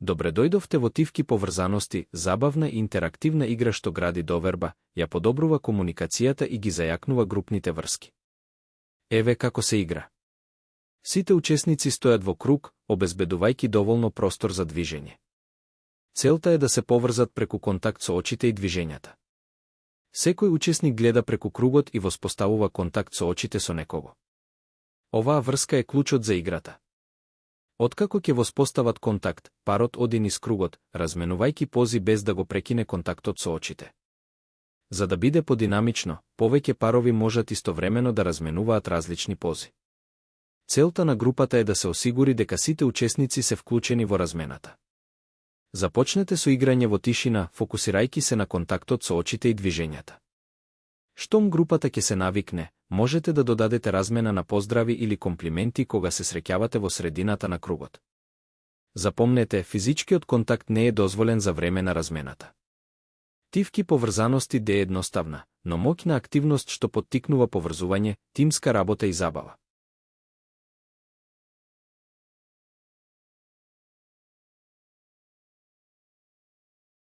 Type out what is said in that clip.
Добре дојдовте во Тивки поврзаности, забавна и интерактивна игра што гради доверба, ја подобрува комуникацијата и ги зајакнува групните врски. Еве како се игра. Сите учесници стојат во круг, обезбедувајќи доволно простор за движење. Целта е да се поврзат преку контакт со очите и движењата. Секој учесник гледа преку кругот и воспоставува контакт со очите со некого. Оваа врска е клучот за играта. Откако ќе воспостават контакт, парот оди низ кругот, разменувајќи пози без да го прекине контактот со очите. За да биде подинамично, повеќе парови можат истовремено да разменуваат различни пози. Целта на групата е да се осигури дека сите учесници се вклучени во размената. Започнете со играње во тишина, фокусирајќи се на контактот со очите и движењата. Штом групата ќе се навикне, можете да додадете размена на поздрави или комплименти кога се среќавате во средината на кругот. Запомнете, физичкиот контакт не е дозволен за време на размената. Тивки поврзаности е едноставна, но моќна активност што поттикнува поврзување, тимска работа и забава.